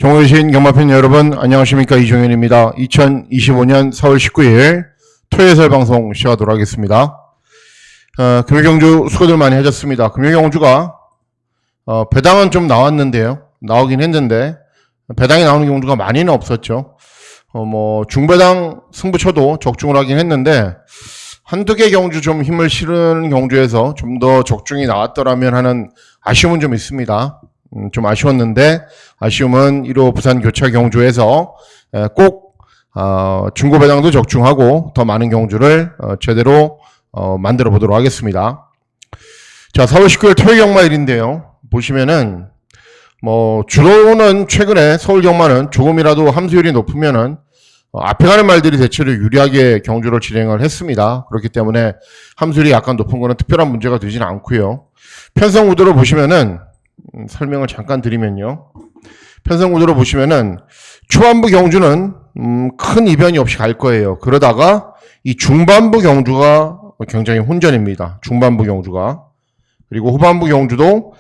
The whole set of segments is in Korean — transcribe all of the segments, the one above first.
종호신 경마팬 여러분 안녕하십니까, 이종현입니다. 2025년 4월 19일 토요일 방송 시작하도록 하겠습니다. 금요경주 수고들 많이 하셨습니다. 금요경주가 배당은 좀 나왔는데요. 나오긴 했는데 배당이 나오는 경주가 많이는 없었죠. 중배당 승부처도 적중을 하긴 했는데 한두 개 경주 좀 힘을 실은 경주에서 좀 더 적중이 나왔더라면 하는 아쉬움은 좀 있습니다. 좀 아쉬웠는데 아쉬움은 1호 부산 교차 경주에서 꼭 중고 배당도 적중하고 더 많은 경주를 제대로 만들어 보도록 하겠습니다. 자, 4월 19일 토요일 경마일인데요. 보시면은 주로는 최근에 서울 경마는 조금이라도 함수율이 높으면은 앞에 가는 말들이 대체로 유리하게 경주를 진행을 했습니다. 그렇기 때문에 함수율이 약간 높은 거는 특별한 문제가 되지는 않고요. 편성 구도로 보시면은 설명을 잠깐 드리면요. 편성 구도로 보시면은 초반부 경주는 큰 이변이 없이 갈 거예요. 그러다가 이 중반부 경주가 굉장히 혼전입니다. 중반부 경주가. 그리고 후반부 경주도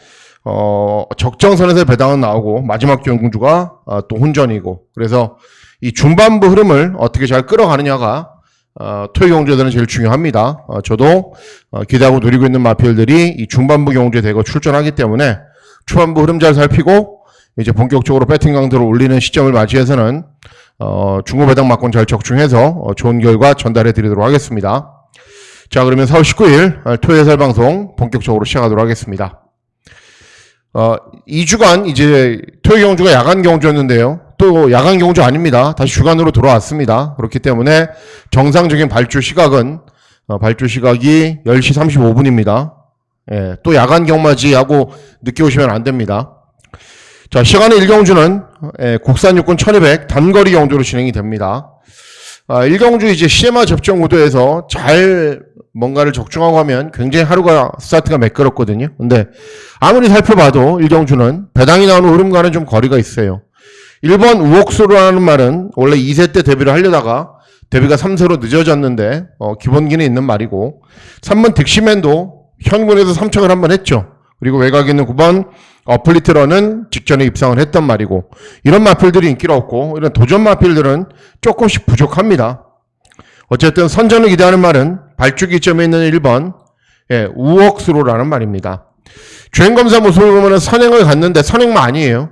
적정선에서 배당은 나오고 마지막 경주가 또 혼전이고, 그래서 이 중반부 흐름을 어떻게 잘 끌어가느냐가 토요 경주에서는 제일 중요합니다. 저도 기대하고 노리고 있는 마필들이 이 중반부 경주에 대거 출전하기 때문에 초반부 흐름 잘 살피고 이제 본격적으로 배팅 강도를 올리는 시점을 맞이해서는 중고 배당 막권 잘 적중해서 좋은 결과 전달해 드리도록 하겠습니다. 자, 그러면 4월 19일 토요일 살 방송 본격적으로 시작하도록 하겠습니다. 2주간 이제 토요 경주가 야간 경주였는데요. 또 야간 경주 아닙니다. 다시 주간으로 돌아왔습니다. 그렇기 때문에 정상적인 발주 시각은 발주 시각이 10시 35분입니다. 예, 또 야간 경마지하고 늦게 오시면 안 됩니다. 자, 시간의 1경주는 국산 육군 1200 단거리 경주로 진행이 됩니다. 1경주 이제 CMA 접종 구도에서 잘 뭔가를 적중하고 하면 굉장히 하루가 스타트가 매끄럽거든요. 근데 아무리 살펴봐도 1경주는 배당이 나오는 흐름과는 좀 거리가 있어요. 1번 우옥수로라는 말은 원래 2세 때 데뷔를 하려다가 데뷔가 3세로 늦어졌는데 기본기는 있는 말이고, 3번 득시맨도 현군에서 3착을 한번 했죠. 그리고 외곽에 있는 9번 어플리트러는 직전에 입상을 했단 말이고, 이런 마필들이 인기가 없고 이런 도전 마필들은 조금씩 부족합니다. 어쨌든 선전을 기대하는 말은 발주 기점에 있는 1번 우옥수로라는 말입니다. 주행검사 모습을 보면 선행을 갔는데 선행만 아니에요.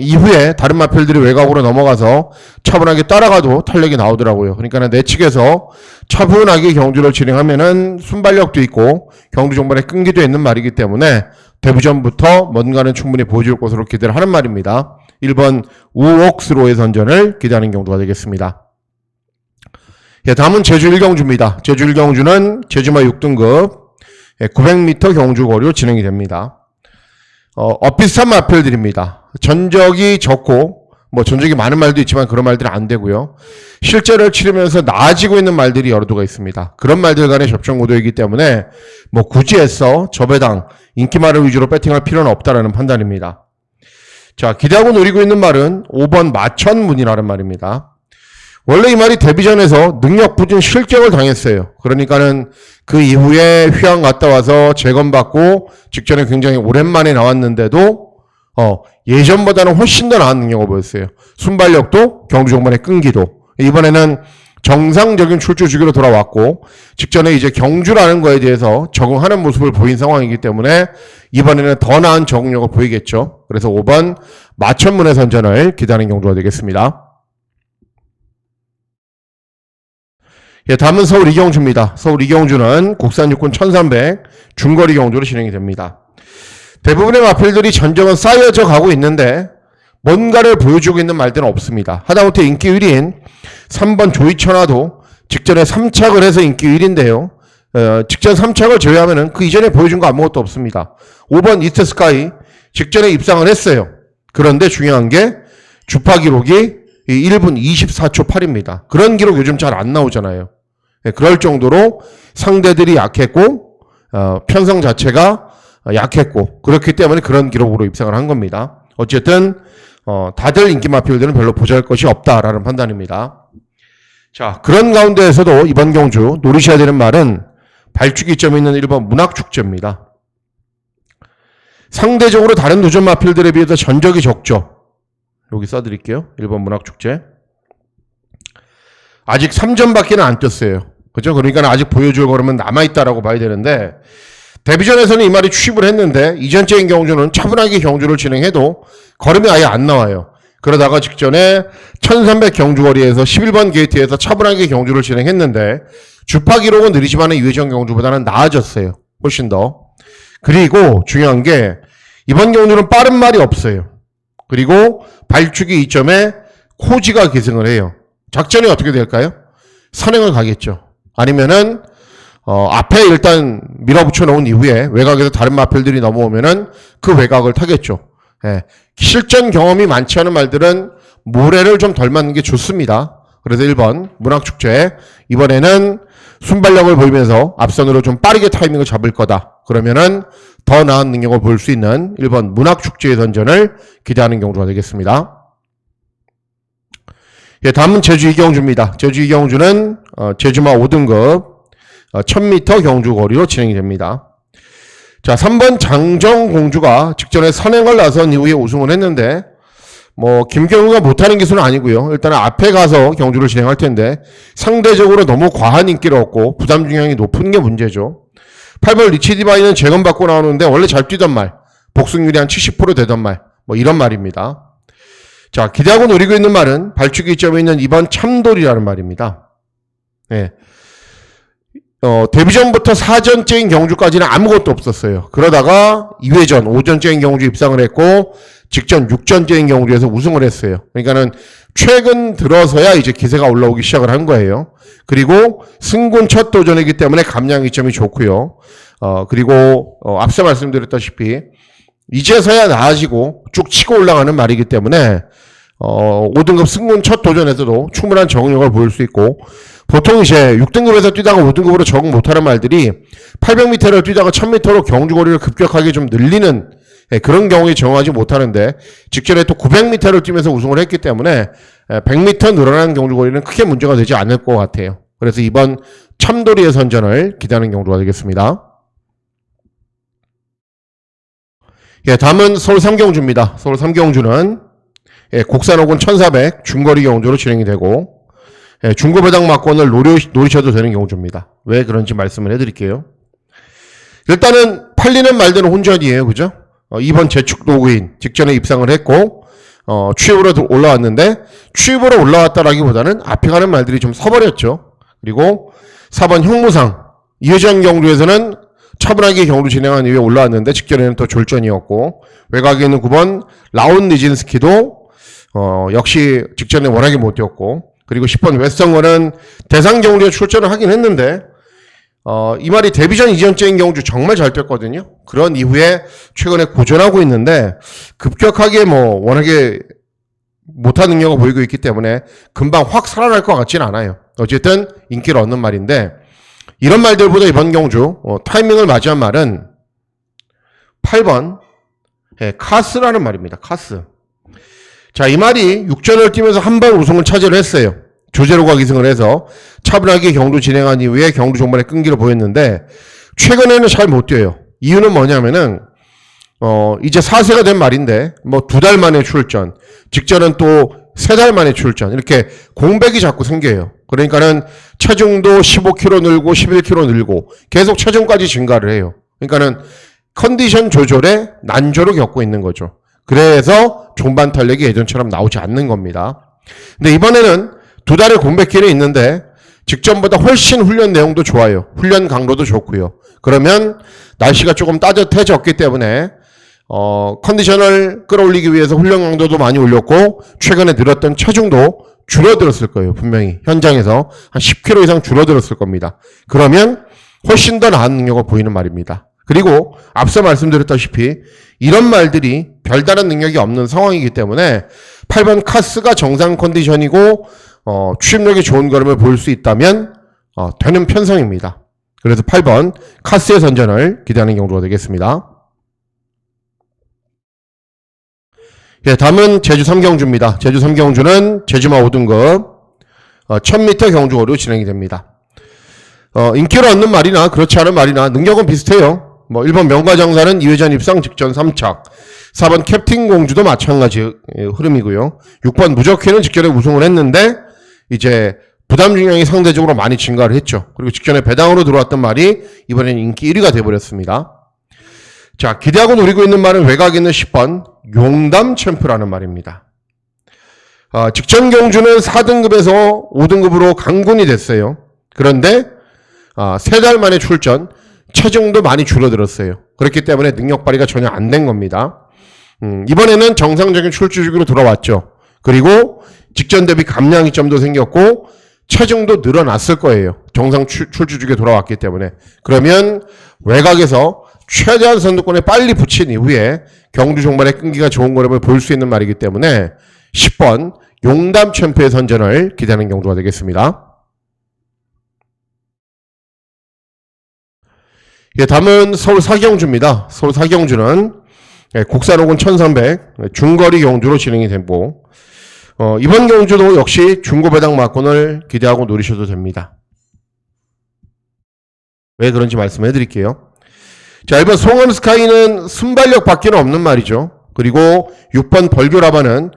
이후에 다른 마필들이 외곽으로 넘어가서 차분하게 따라가도 탄력이 나오더라고요. 그러니까 내측에서 차분하게 경주를 진행하면은 순발력도 있고 경주 종반에 끈기도 있는 말이기 때문에 데뷔 전부터 뭔가는 충분히 보여줄 것으로 기대를 하는 말입니다. 1번 우옥스로의 선전을 기대하는 경주가 되겠습니다. 예, 다음은 제주 1경주입니다. 제주 1경주는 제주마 6등급 900m 경주 거리로 진행이 됩니다. 비슷한 마필들입니다. 전적이 적고, 전적이 많은 말도 있지만 그런 말들은 안 되고요. 실제를 치르면서 나아지고 있는 말들이 여러 도가 있습니다. 그런 말들 간의 접종 구도이기 때문에 굳이 해서 저배당, 인기말을 위주로 배팅할 필요는 없다라는 판단입니다. 자, 기대하고 노리고 있는 말은 5번 마천문이라는 말입니다. 원래 이 말이 데뷔전에서 능력 부진 실격을 당했어요. 그러니까는 그 이후에 휴양 갔다 와서 재검받고 직전에 굉장히 오랜만에 나왔는데도 예전보다는 훨씬 더 나은 능력을 보였어요. 순발력도 경주 종반의 끈기도. 이번에는 정상적인 출주 주기로 돌아왔고 직전에 이제 경주라는 거에 대해서 적응하는 모습을 보인 상황이기 때문에 이번에는 더 나은 적응력을 보이겠죠. 그래서 5번 마천문의 선전을 기대하는 경주가 되겠습니다. 예, 다음은 서울 이경주입니다. 서울 이경주는 국산 육군 1300 중거리 경주로 진행이 됩니다. 대부분의 마필들이 전적은 쌓여져 가고 있는데 뭔가를 보여주고 있는 말들은 없습니다. 하다못해 인기 1위인 3번 조이천화도 직전에 3착을 해서 인기 1위인데요. 직전 3착을 제외하면 그 이전에 보여준 거 아무것도 없습니다. 5번 이스트스카이 직전에 입상을 했어요. 그런데 중요한 게 주파 기록이 1분 24초 8입니다. 그런 기록 요즘 잘 안 나오잖아요. 그럴 정도로 상대들이 약했고 편성 자체가 약했고 그렇기 때문에 그런 기록으로 입상을 한 겁니다. 어쨌든 다들 인기 마필들은 별로 보잘 것이 없다라는 판단입니다. 자, 그런 가운데에서도 이번 경주 노리셔야 되는 말은 발주 기점이 있는 1번 문학축제입니다. 상대적으로 다른 도전 마필들에 비해서 전적이 적죠. 여기 써드릴게요. 1번 문학축제. 아직 3전밖에 안 떴어요. 그죠? 그러니까 아직 보여줄 거라면 남아있다라고 봐야 되는데, 데뷔전에서는 이 말이 취입을 했는데, 이전째인 경주는 차분하게 경주를 진행해도 걸음이 아예 안 나와요. 그러다가 직전에 1300 경주거리에서 11번 게이트에서 차분하게 경주를 진행했는데, 주파 기록은 느리지만 이회전 경주보다는 나아졌어요. 훨씬 더. 그리고 중요한 게, 이번 경주는 빠른 말이 없어요. 그리고 발축이 2점에 코지가 계승을 해요. 작전이 어떻게 될까요? 선행을 가겠죠. 아니면은 앞에 일단 밀어붙여 놓은 이후에 외곽에서 다른 마필들이 넘어오면은 그 외곽을 타겠죠. 예. 실전 경험이 많지 않은 말들은 모래를 좀 덜 맞는 게 좋습니다. 그래서 1번 문학축제, 이번에는 순발력을 보이면서 앞선으로 좀 빠르게 타이밍을 잡을 거다. 그러면은 더 나은 능력을 볼 수 있는 1번 문학축제의 선전을 기대하는 경주가 되겠습니다. 예, 다음은 제주 이경주입니다. 제주 이경주는 제주마 5등급 1000m 경주 거리로 진행이 됩니다. 자, 3번 장정공주가 직전에 선행을 나선 이후에 우승을 했는데, 김경우가 못하는 기술은 아니고요. 일단은 앞에 가서 경주를 진행할 텐데 상대적으로 너무 과한 인기를 얻고 부담 중량이 높은 게 문제죠. 8번 리치디바이는 재검받고 나오는데 원래 잘 뛰던 말, 복승률이 한 70% 되던 말, 이런 말입니다. 자, 기대하고 노리고 있는 말은 발축이 점에 있는 2번 참돌이라는 말입니다. 예. 데뷔전부터 4전째인 경주까지는 아무것도 없었어요. 그러다가 2회전, 5전째인 경주 입상을 했고, 직전 6전째인 경주에서 우승을 했어요. 그러니까는 최근 들어서야 이제 기세가 올라오기 시작을 한 거예요. 그리고 승군 첫 도전이기 때문에 감량 이점이 좋고요. 그리고 앞서 말씀드렸다시피 이제서야 나아지고 쭉 치고 올라가는 말이기 때문에 5등급 승군 첫 도전에서도 충분한 적응력을 보일 수 있고, 보통 이제 6등급에서 뛰다가 5등급으로 적응 못하는 말들이 800m를 뛰다가 1000m로 경주거리를 급격하게 좀 늘리는 그런 경우에 적응하지 못하는데, 직전에 또 900m를 뛰면서 우승을 했기 때문에 100m 늘어난 경주거리는 크게 문제가 되지 않을 것 같아요. 그래서 이번 참돌이의 선전을 기대하는 경주가 되겠습니다. 예, 다음은 서울 3경주입니다. 서울 3경주는 곡산 호군 1400 중거리 경주로 진행이 되고, 중고 배당 막권을 노리셔도 되는 경주입니다. 왜 그런지 말씀을 해드릴게요. 일단은 팔리는 말들은 혼전이에요. 그죠? 2번 제축 도구인 직전에 입상을 했고, 취입으로 올라왔는데, 취입으로 올라왔다라기보다는 앞에 가는 말들이 좀 서버렸죠. 그리고 4번 형무상 2회전 경주에서는 차분하게 경주 진행한 이후에 올라왔는데, 직전에는 또 졸전이었고, 외곽에 있는 9번 라온 니진스키도 역시 직전에 워낙에 못 뛰었고, 그리고 10번 웨스턴건은 대상 경주에 출전을 하긴 했는데, 이 말이 데뷔전 이전째인 경주 정말 잘 뛰었거든요. 그런 이후에 최근에 고전하고 있는데, 급격하게 워낙에 못한 능력을 보이고 있기 때문에 금방 확 살아날 것 같지는 않아요. 어쨌든 인기를 얻는 말인데, 이런 말들보다 이번 경주 타이밍을 맞이한 말은 8번 카스라는 말입니다. 카스. 자, 이 말이 6전을 뛰면서 한 번 우승을 차지를 했어요. 조제로가 기승을 해서 차분하게 경주 진행한 이후에 경주 종반에 끈기를 보였는데, 최근에는 잘 못 뛰어요. 이유는 뭐냐면은 이제 4세가 된 말인데 2달 만에 출전, 직전은 또 3달 만에 출전, 이렇게 공백이 자꾸 생겨요. 그러니까는 체중도 15kg 늘고 11kg 늘고 계속 체중까지 증가를 해요. 그러니까는 컨디션 조절에 난조를 겪고 있는 거죠. 그래서 종반 탄력이 예전처럼 나오지 않는 겁니다. 근데 이번에는 2달의 공백기는 있는데 직전보다 훨씬 훈련 내용도 좋아요. 훈련 강도도 좋고요. 그러면 날씨가 조금 따뜻해졌기 때문에 컨디션을 끌어올리기 위해서 훈련 강도도 많이 올렸고, 최근에 늘었던 체중도 줄어들었을 거예요. 분명히 현장에서 한 10kg 이상 줄어들었을 겁니다. 그러면 훨씬 더 나은 능력을 보이는 말입니다. 그리고 앞서 말씀드렸다시피 이런 말들이 별다른 능력이 없는 상황이기 때문에 8번 카스가 정상 컨디션이고 추임력이 좋은 걸음을 보일 수 있다면 되는 편성입니다. 그래서 8번 카스의 선전을 기대하는 경주가 되겠습니다. 예, 다음은 제주 3경주입니다. 제주 3경주는 제주마 5등급 1000m 경주거리로 진행이 됩니다. 인기를 얻는 말이나 그렇지 않은 말이나 능력은 비슷해요. 뭐 1번 명가장사는 2회전 입상 직전 3착. 4번 캡틴 공주도 마찬가지 흐름이고요. 6번 무적회는 직전에 우승을 했는데 이제 부담 중량이 상대적으로 많이 증가를 했죠. 그리고 직전에 배당으로 들어왔던 말이 이번엔 인기 1위가 돼버렸습니다. 자, 기대하고 노리고 있는 말은 외곽에 있는 10번 용담 챔프라는 말입니다. 직전 경주는 4등급에서 5등급으로 강군이 됐어요. 그런데 3달 만에 출전, 체중도 많이 줄어들었어요. 그렇기 때문에 능력 발휘가 전혀 안 된 겁니다. 이번에는 정상적인 출주 주기로 돌아왔죠. 그리고 직전 대비 감량이 좀 더 생겼고 체중도 늘어났을 거예요. 정상 출주 주기에 돌아왔기 때문에. 그러면 외곽에서 최대한 선두권에 빨리 붙인 이후에 경주 종말에 끈기가 좋은 걸음을 볼 수 있는 말이기 때문에 10번 용담 챔프의 선전을 기대하는 경주가 되겠습니다. 예, 다음은 서울 사경주입니다. 서울 사경주는 국산 혹은 1300 중거리 경주로 진행이 되고 이번 경주도 역시 중고 배당 막권을 기대하고 노리셔도 됩니다. 왜 그런지 말씀해 드릴게요. 자, 1번 송암스카이는 순발력 밖에는 없는 말이죠. 그리고 6번 벌교라바는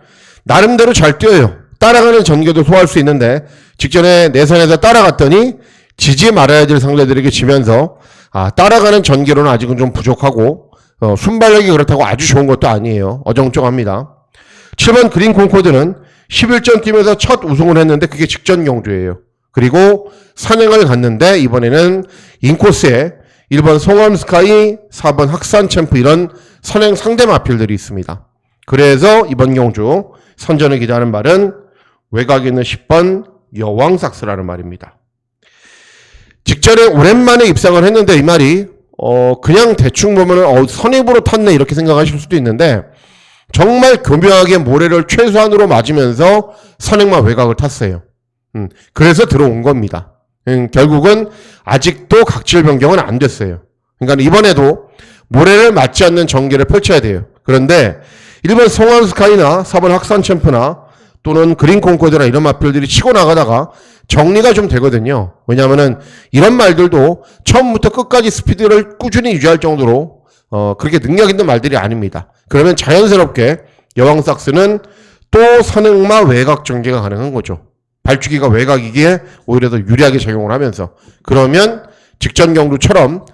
나름대로 잘 뛰어요. 따라가는 전개도 소화할 수 있는데 직전에 내선에서 따라갔더니 지지 말아야 될 상대들에게 지면서 따라가는 전개로는 아직은 좀 부족하고 순발력이 그렇다고 아주 좋은 것도 아니에요. 어정쩡합니다. 7번 그린 콩코드는 11전 뛰면서 첫 우승을 했는데 그게 직전 경주예요. 그리고 선행을 갔는데 이번에는 인코스에 1번 송암스카이, 4번 학산챔프 이런 선행 상대 마필들이 있습니다. 그래서 이번 경주 선전을 기대하는 말은 외곽에 있는 10번 여왕삭스라는 말입니다. 직전에 오랜만에 입상을 했는데 이 말이 그냥 대충 보면은 선입으로 탔네 이렇게 생각하실 수도 있는데 정말 교묘하게 모래를 최소한으로 맞으면서 선행만 외곽을 탔어요. 그래서 들어온 겁니다. 결국은 아직도 각질 변경은 안 됐어요. 그러니까 이번에도 모래를 맞지 않는 전개를 펼쳐야 돼요. 그런데 1번 송암스카이나 4번 학산챔프나 또는 그린 콩코드나 이런 마필들이 치고 나가다가 정리가 좀 되거든요. 왜냐하면은 이런 말들도 처음부터 끝까지 스피드를 꾸준히 유지할 정도로 그렇게 능력 있는 말들이 아닙니다. 그러면 자연스럽게 여왕삭스는 또 선행마 외곽 전개가 가능한 거죠. 발주기가 외곽이기에 오히려 더 유리하게 작용을 하면서 그러면 직전 경주처럼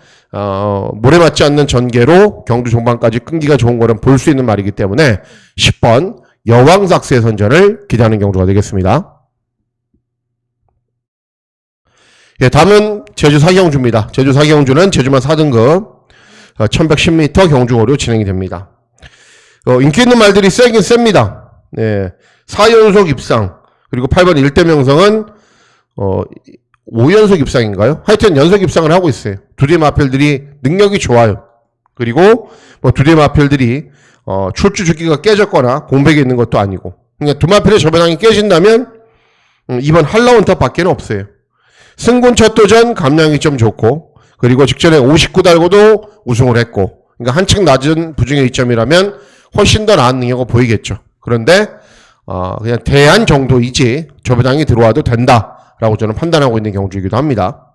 모래 맞지 않는 전개로 경주 종반까지 끈기가 좋은 거는 볼 수 있는 말이기 때문에 10번 여왕삭스의 선전을 기대하는 경주가 되겠습니다. 예, 다음은 제주 사경주입니다. 제주 사경주는 제주만 4등급 1110m 경주거리로 진행이 됩니다. 인기 있는 말들이 세긴 셉니다. 예, 4연속 입상 그리고 8번 1대 명성은 5연속 입상인가요? 하여튼 연속 입상을 하고 있어요. 두 대 마필들이 능력이 좋아요. 그리고 뭐 두 대 마필들이 출주 주기가 깨졌거나 공백이 있는 것도 아니고 그러니까 두 마필의 저변항이 깨진다면 이번 한라운터 밖에는 없어요. 승군 첫 도전 감량이 좀 좋고 그리고 직전에 59달고도 우승을 했고 그러니까 한층 낮은 부중의 이점이라면 훨씬 더 나은 능력을 보이겠죠. 그런데 그냥 대안 정도이지 저배당이 들어와도 된다라고 저는 판단하고 있는 경주이기도 합니다.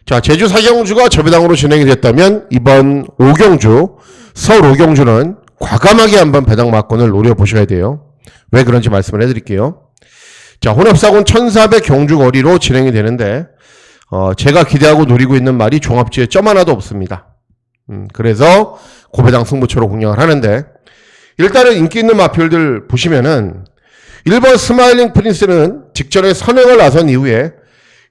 자, 제주 사경주가 저배당으로 진행이 됐다면 이번 5경주 서울 5경주는 과감하게 한번 배당 막권을 노려보셔야 돼요. 왜 그런지 말씀을 해드릴게요. 자, 혼합사고는 1400 경주거리로 진행이 되는데 제가 기대하고 노리고 있는 말이 종합지에 점 하나도 없습니다. 그래서 고배당 승부처로 공략을 하는데 일단은 인기 있는 마필들 보시면은 1번 스마일링 프린스는 직전에 선행을 나선 이후에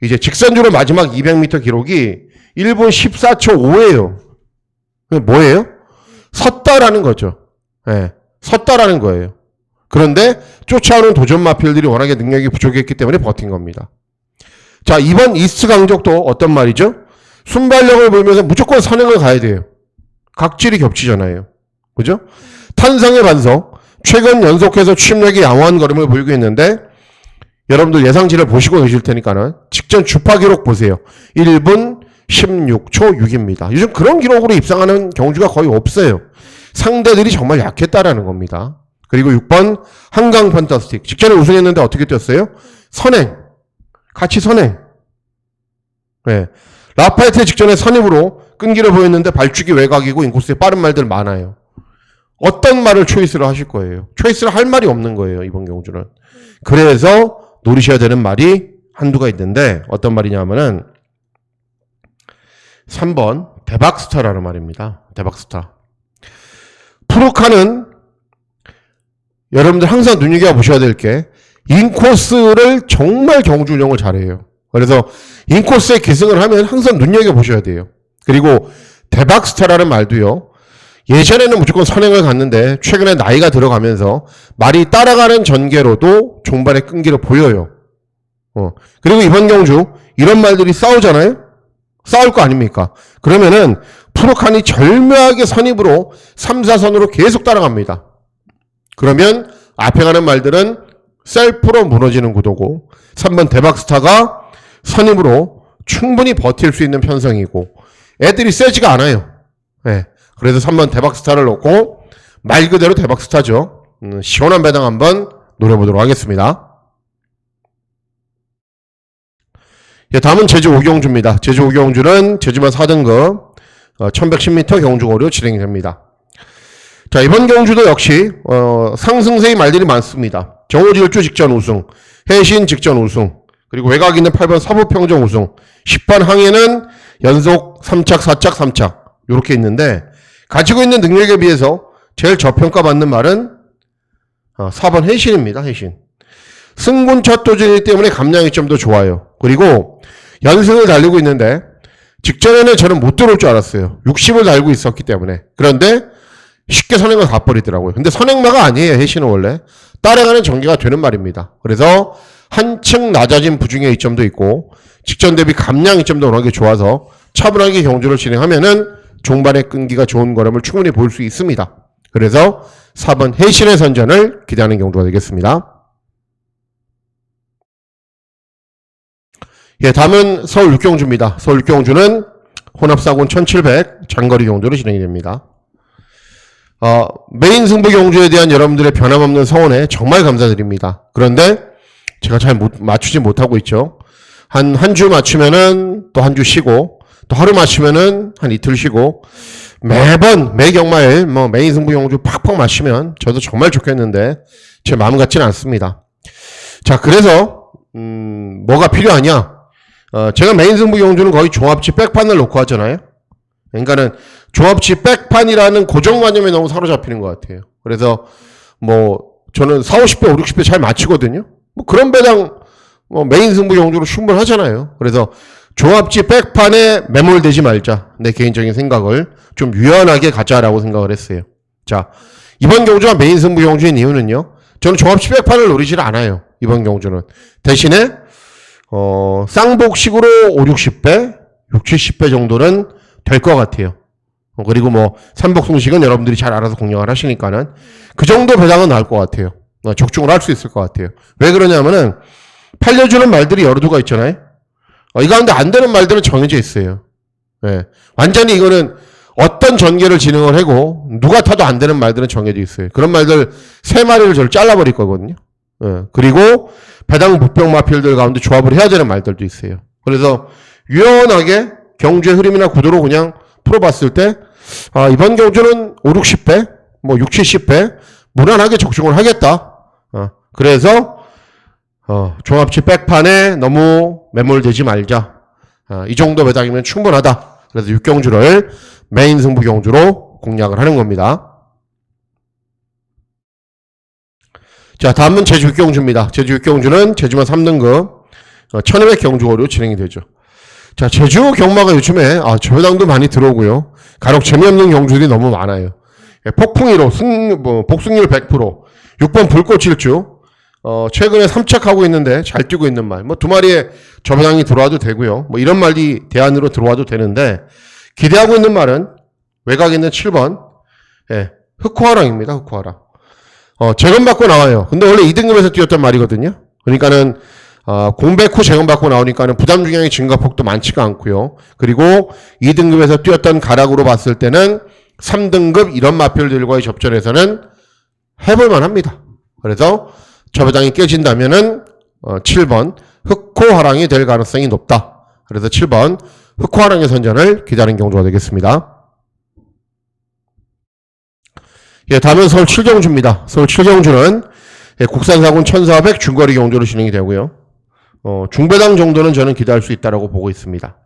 이제 직선주로 마지막 200m 기록이 1분 14초 5예요. 뭐예요? 섰다라는 거죠. 네, 섰다라는 거예요. 그런데 쫓아오는 도전 마필들이 워낙에 능력이 부족했기 때문에 버틴 겁니다. 자, 이번 이스트 강적도 어떤 말이죠? 순발력을 보이면서 무조건 선행을 가야 돼요. 각질이 겹치잖아요. 그죠? 탄성의 반석, 최근 연속해서 추임력이 양호한 걸음을 보이고 있는데 여러분들 예상치를 보시고 계실 테니까는 직전 주파 기록 보세요. 1분 16초 6입니다. 요즘 그런 기록으로 입상하는 경주가 거의 없어요. 상대들이 정말 약했다라는 겁니다. 그리고 6번 한강 판타스틱. 직전에 우승했는데 어떻게 뛰었어요? 선행. 같이 선행. 네. 라파에트 직전에 선입으로 끈기를 보였는데 발주기 외곽이고 인코스에 빠른 말들 많아요. 어떤 말을 초이스를 하실 거예요? 초이스를 할 말이 없는 거예요, 이번 경주는. 그래서 노리셔야 되는 말이 한두가 있는데 어떤 말이냐면은 3번 대박스타라는 말입니다. 대박스타. 프로카는 여러분들 항상 눈여겨보셔야 될 게 인코스를 정말 경주 운영을 잘해요. 그래서 인코스에 기승을 하면 항상 눈여겨보셔야 돼요. 그리고 대박스타라는 말도요. 예전에는 무조건 선행을 갔는데 최근에 나이가 들어가면서 말이 따라가는 전개로도 종반의 끈기를 보여요. 그리고 이번 경주 이런 말들이 싸우잖아요. 싸울 거 아닙니까? 그러면은 프로칸이 절묘하게 선입으로 3, 4선으로 계속 따라갑니다. 그러면 앞에 가는 말들은 셀프로 무너지는 구도고 3번 대박스타가 선입으로 충분히 버틸 수 있는 편성이고 애들이 세지가 않아요. 네. 그래서 3번 대박스타를 놓고 말 그대로 대박스타죠. 시원한 배당 한번 노려보도록 하겠습니다. 예, 다음은 제주 오경주입니다. 제주 오경주는 제주만 4등급 1110m 경주거리로 진행이 됩니다. 자, 이번 경주도 역시 상승세의 말들이 많습니다. 정오질주 직전 우승, 해신 직전 우승, 그리고 외곽 있는 8번 서부평정 우승, 10번 항해는 연속 3착, 4착, 3착 이렇게 있는데 가지고 있는 능력에 비해서 제일 저평가받는 말은 4번 해신입니다. 해신. 승군 첫 도전이기 때문에 감량이 좀 더 좋아요. 그리고 연승을 달리고 있는데 직전에는 저는 못 들어올 줄 알았어요. 60을 달고 있었기 때문에. 그런데 쉽게 선행을 가버리더라고요. 근데 선행마가 아니에요. 해신은 원래. 따라가는 전개가 되는 말입니다. 그래서 한층 낮아진 부중의 이점도 있고 직전 대비 감량 이점도 워낙에 좋아서 차분하게 경주를 진행하면은 종반의 끈기가 좋은 걸음을 충분히 볼 수 있습니다. 그래서 4번 해신의 선전을 기대하는 경주가 되겠습니다. 예, 다음은 서울 육경주입니다. 서울 육경주는 혼합사군 1700 장거리 경주로 진행이 됩니다. 메인 승부 경주에 대한 여러분들의 변함없는 성원에 정말 감사드립니다. 그런데 제가 잘 맞추지 못하고 있죠. 한 주 맞추면은 또 한 주 쉬고 또 하루 맞추면은 한 이틀 쉬고 매번 매 경마일 메인 승부 경주 팍팍 맞추면 저도 정말 좋겠는데 제 마음 같지는 않습니다. 자, 그래서 뭐가 필요하냐? 제가 메인 승부 경주는 거의 종합치 백판을 놓고 하잖아요. 그러니까는 종합치 백판이라는 고정관념에 너무 사로잡히는 것 같아요. 그래서 저는 4, 50배, 5, 60배 잘 맞추거든요. 그런 배당 메인 승부 경주로 충분하잖아요. 그래서 종합치 백판에 매몰되지 말자. 내 개인적인 생각을 좀 유연하게 가자라고 생각을 했어요. 자, 이번 경주가 메인 승부 경주인 이유는요. 저는 종합치 백판을 노리질 않아요. 이번 경주는. 대신에 쌍복식으로 5, 60배, 6, 70배 정도는 될 것 같아요. 그리고 삼복승식은 여러분들이 잘 알아서 공략을 하시니까는 그 정도 배당은 나올 것 같아요. 적중을 할 수 있을 것 같아요. 왜 그러냐면은 팔려주는 말들이 여러 두가 있잖아요. 이 가운데 안 되는 말들은 정해져 있어요. 예. 완전히 이거는 어떤 전개를 진행을 하고 누가 타도 안 되는 말들은 정해져 있어요. 그런 말들 3마리를 저를 잘라버릴 거거든요. 예. 그리고 배당 북병 마필들 가운데 조합을 해야 되는 말들도 있어요. 그래서 유연하게 경주의 흐름이나 구도로 그냥 풀어봤을 때 이번 경주는 5, 60배, 6, 70배 무난하게 적중을 하겠다. 그래서 종합치 백판에 너무 매몰되지 말자. 이 정도 배당이면 충분하다. 그래서 육경주를 메인 승부 경주로 공략을 하는 겁니다. 자, 다음은 제주 육경주입니다. 제주 육경주는 제주만 3등급 1200 경주거리로 진행이 되죠. 자, 제주 경마가 요즘에 저배당도 많이 들어오고요. 간혹 재미없는 경주들이 너무 많아요. 폭풍 1호, 복승률 100%, 6번 불꽃일주, 최근에 3착하고 있는데 잘 뛰고 있는 말, 2마리에 저배당이 들어와도 되고요. 이런 말이 대안으로 들어와도 되는데, 기대하고 있는 말은 외곽에 있는 7번, 흑호하랑입니다. 흑호하랑. 재검받고 나와요. 근데 원래 2등급에서 뛰었던 말이거든요. 그러니까는 공백 후 재검받고 나오니까는 부담 중량의 증가폭도 많지가 않고요. 그리고 2등급에서 뛰었던 가락으로 봤을 때는 3등급 이런 마필들과의 접전에서는 해볼만 합니다. 그래서 저배당이 깨진다면은 7번 흑호하랑이 될 가능성이 높다. 그래서 7번 흑화랑의 선전을 기다리는 경주가 되겠습니다. 예, 다음은 서울 7경주입니다. 서울 7경주는 국산사군 1400 중거리 경주로 진행이 되고요. 중배당 정도는 저는 기대할 수 있다고 보고 있습니다.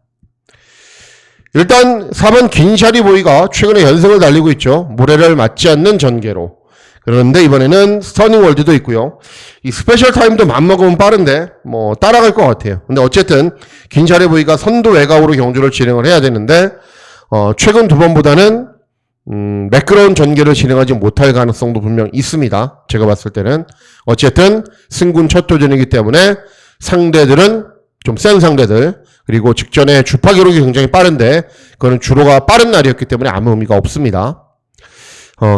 일단 4번 긴샤리 보이가 최근에 연승을 달리고 있죠. 모래를 맞지 않는 전개로. 그런데 이번에는 스터닝 월드도 있고요. 이 스페셜 타임도 맘먹으면 빠른데 뭐 따라갈 것 같아요. 근데 어쨌든 긴샤리 보이가 선두 외곽으로 경주를 진행을 해야 되는데 최근 두 번보다는 매끄러운 전개를 진행하지 못할 가능성도 분명 있습니다. 제가 봤을 때는 어쨌든 승군 첫 도전이기 때문에 상대들은 좀 센 상대들, 그리고 직전에 주파 기록이 굉장히 빠른데 그거는 주로가 빠른 날이었기 때문에 아무 의미가 없습니다.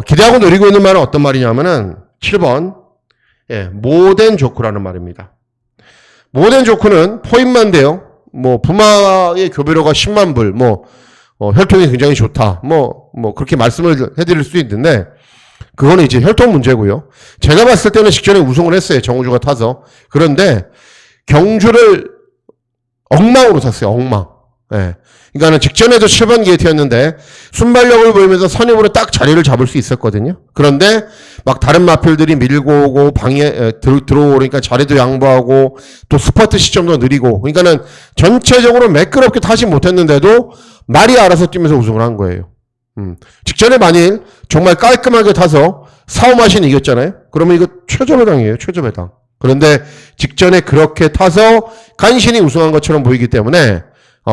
기대하고 노리고 있는 말은 어떤 말이냐면은 7번 모덴 조크라는 말입니다. 모덴 조크는 포인만 돼요. 뭐 부마의 교배료가 10만 불, 혈통이 굉장히 좋다. 그렇게 말씀을 해드릴 수 있는데, 그거는 이제 혈통 문제고요. 제가 봤을 때는 직전에 우승을 했어요. 정우주가 타서. 그런데 경주를 엉망으로 탔어요. 엉망. 예. 그러니까는 직전에도 7번 게이트였는데 순발력을 보이면서 선임으로 딱 자리를 잡을 수 있었거든요. 그런데 막 다른 마필들이 밀고 오고 들어오니까 자리도 양보하고 또 스퍼트 시점도 느리고, 그러니까는 전체적으로 매끄럽게 타지 못했는데도 말이 알아서 뛰면서 우승을 한 거예요. 직전에 만일 정말 깔끔하게 타서 사오마신 이겼잖아요. 그러면 이거 최저배당이에요. 최저배당. 그런데 직전에 그렇게 타서 간신히 우승한 것처럼 보이기 때문에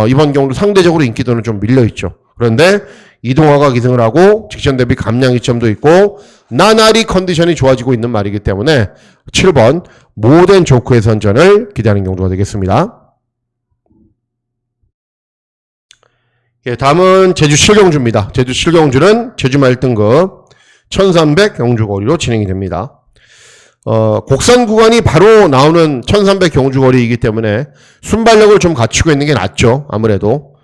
이번 경우도 상대적으로 인기도는 좀 밀려있죠. 그런데 이동화가 기승을 하고 직전 대비 감량 이점도 있고 나날이 컨디션이 좋아지고 있는 말이기 때문에 7번 모덴 조크의 선전을 기대하는 경주가 되겠습니다. 예, 다음은 제주 7경주입니다. 제주 7경주는 제주마 1등급 1300 경주거리로 진행이 됩니다. 곡선 구간이 바로 나오는 1300 경주거리이기 때문에 순발력을 좀 갖추고 있는 게 낫죠. 아무래도.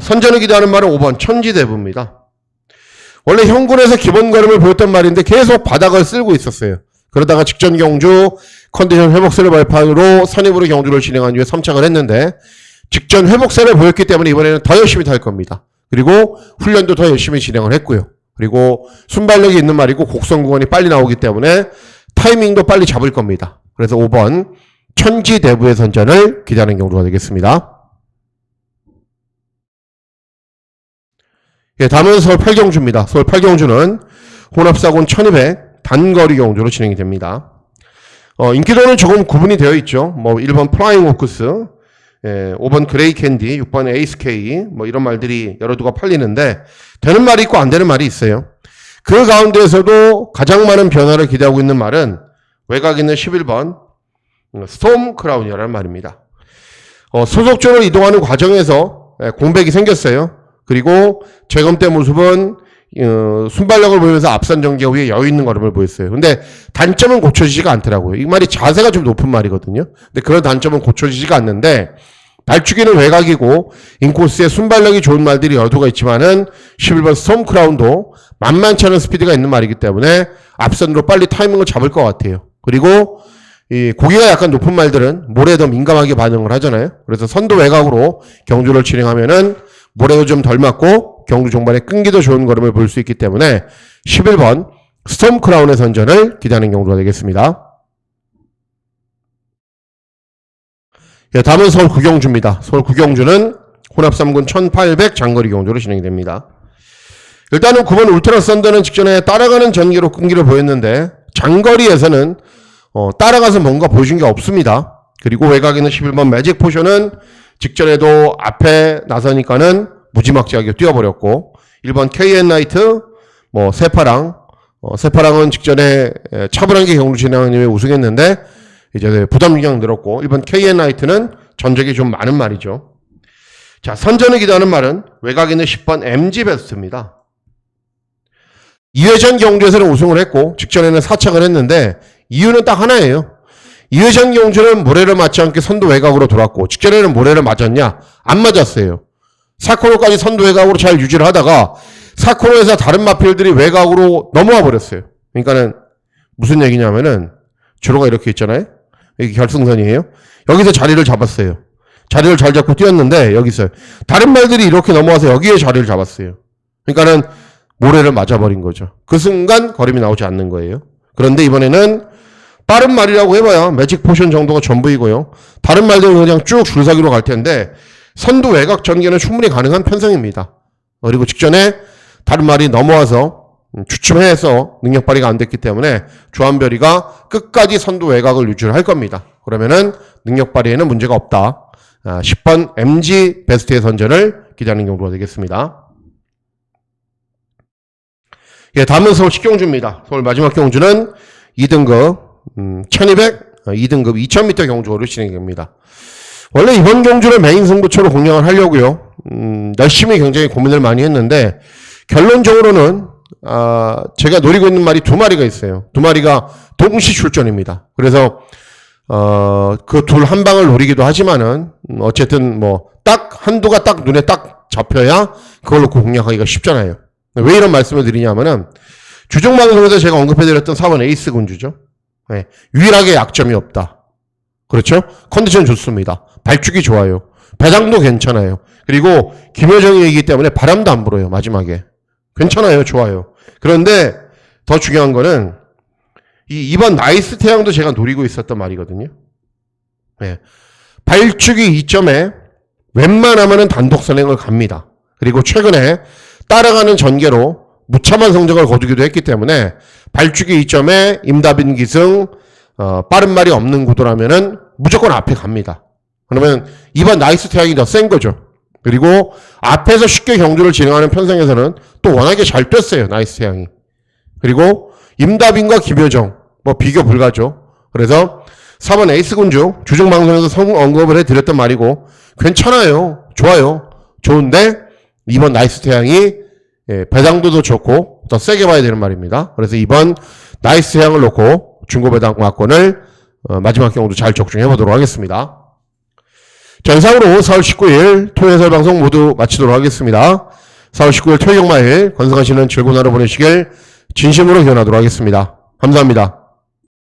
선전을 기대하는 말은 5번 천지대부입니다. 원래 현군에서 기본 걸음을 보였던 말인데 계속 바닥을 쓸고 있었어요. 그러다가 직전 경주 컨디션 회복세를 발판으로 선입으로 경주를 진행한 이후에 3착을 했는데 직전 회복세를 보였기 때문에 이번에는 더 열심히 탈 겁니다. 그리고 훈련도 더 열심히 진행을 했고요. 그리고 순발력이 있는 말이고 곡선 구간이 빨리 나오기 때문에 타이밍도 빨리 잡을 겁니다. 그래서 5번 천지대부의 선전을 기대하는 경우가 되겠습니다. 예, 다음은 서울 8경주입니다. 서울 8경주는 혼합사군 1200 단거리 경주로 진행이 됩니다. 인기도는 조금 구분이 되어 있죠. 1번 플라잉 오크스, 5번 그레이 캔디, 6번 에이스 K, 이런 말들이 여러 두가 팔리는데 되는 말이 있고 안 되는 말이 있어요. 그 가운데에서도 가장 많은 변화를 기대하고 있는 말은 외곽 있는 11번 스톰 크라운이라는 말입니다. 소속적으로 이동하는 과정에서 공백이 생겼어요. 그리고 재검대 모습은 순발력을 보이면서 앞선 전개 후에 여유 있는 걸음을 보였어요. 근데 단점은 고쳐지지가 않더라고요. 이 말이 자세가 좀 높은 말이거든요. 근데 그런 단점은 고쳐지지가 않는데 발주기는 외곽이고 인코스에 순발력이 좋은 말들이 여두가 있지만은 11번 스톰 크라운도 만만치 않은 스피드가 있는 말이기 때문에 앞선으로 빨리 타이밍을 잡을 것 같아요. 그리고 이 고기가 약간 높은 말들은 모래에 더 민감하게 반응을 하잖아요. 그래서 선도 외곽으로 경주를 진행하면은 모래도 좀 덜 맞고 경주 종반에 끈기도 좋은 걸음을 볼 수 있기 때문에 11번 스톰 크라운의 선전을 기대하는 경주가 되겠습니다. 예, 다음은 서울 9경주입니다. 서울 9경주는 혼합 3군 1800 장거리 경주로 진행이 됩니다. 일단은 9번 울트라 썬더는 직전에 따라가는 전기로 끈기를 보였는데 장거리에서는 따라가서 뭔가 보여준 게 없습니다. 그리고 외곽에는 11번 매직 포션은 직전에도 앞에 나서니까는 무지막지하게 뛰어버렸고 1번 KN 나이트, 세파랑은 직전에 차분하게 경주 진행한 이후에 우승했는데 이제 부담 영향 늘었고 1번 KN 나이트는 전적이 좀 많은 말이죠. 자, 선전을 기대하는 말은 외곽에 있는 10번 MG 베스트입니다. 2회전 경주에서는 우승을 했고 직전에는 4착을 했는데 이유는 딱 하나예요. 2회전 경주는 모래를 맞지 않게 선두 외곽으로 돌았고 직전에는 모래를 맞았냐? 안 맞았어요. 4코너까지 선두 외곽으로 잘 유지를 하다가 4코너에서 다른 마필들이 외곽으로 넘어와 버렸어요. 그러니까는 무슨 얘기냐면은 주로가 이렇게 있잖아요. 여기 결승선이에요. 여기서 자리를 잡았어요. 자리를 잘 잡고 뛰었는데 여기 있어요. 다른 말들이 이렇게 넘어와서 여기에 자리를 잡았어요. 그러니까는 모래를 맞아버린 거죠. 그 순간 걸음이 나오지 않는 거예요. 그런데 이번에는 빠른 말이라고 해봐야 매직 포션 정도가 전부이고요. 다른 말들은 그냥 쭉 줄서기로 갈 텐데 선두 외곽 전개는 충분히 가능한 편성입니다. 그리고 직전에 다른 말이 넘어와서 주춤해서 능력 발휘가 안 됐기 때문에 주한별이가 끝까지 선두 외곽을 유지를 할 겁니다. 그러면은 능력 발휘에는 문제가 없다. 10번 MG 베스트의 선전을 기대하는 경우가 되겠습니다. 예, 다음은 서울 10경주입니다. 서울 마지막 경주는 2등급 1200, 2등급 2000m 경주를 진행됩니다. 원래 이번 경주를 메인 승부처로 공략을 하려고요. 열심히 굉장히 고민을 많이 했는데 결론적으로는 제가 노리고 있는 말이 두 마리가 있어요. 두 마리가 동시 출전입니다. 그래서 그 둘 한 방을 노리기도 하지만은 어쨌든 뭐 딱 한두가 딱 눈에 딱 잡혀야 그걸로 공략하기가 쉽잖아요. 왜 이런 말씀을 드리냐면은 주중 방송에서 제가 언급해드렸던 4번 에이스 군주죠. 네, 유일하게 약점이 없다. 그렇죠? 컨디션 좋습니다. 발죽이 좋아요. 배당도 괜찮아요. 그리고 김효정이 이기 때문에 바람도 안 불어요. 마지막에 괜찮아요. 좋아요. 그런데 더 중요한 거는 이번 나이스 태양도 제가 노리고 있었던 말이거든요. 네. 발축이 2점에 웬만하면은 단독 선행을 갑니다. 그리고 최근에 따라가는 전개로 무참한 성적을 거두기도 했기 때문에 발축이 2점에 임다빈 기승 빠른 말이 없는 구도라면은 무조건 앞에 갑니다. 그러면 이번 나이스 태양이 더 센 거죠. 그리고 앞에서 쉽게 경주를 진행하는 편성에서는 또 워낙에 잘 뛰었어요. 나이스 태양이. 그리고 임다빈과 김효정 뭐 비교 불가죠. 그래서 4번 에이스 군주 주중 방송에서 언급을 해드렸던 말이고 괜찮아요. 좋아요. 좋은데 이번 나이스 태양이 배당도도 좋고 더 세게 봐야 되는 말입니다. 그래서 이번 나이스 태양을 놓고 중고 배당 막권을 마지막 경우도 잘 적중해 보도록 하겠습니다. 자, 이상으로 4월 19일 토요일 해설 방송 모두 마치도록 하겠습니다. 4월 19일 토요일 경마일 건승하시는 즐거운 하루 보내시길 진심으로 기원하도록 하겠습니다. 감사합니다.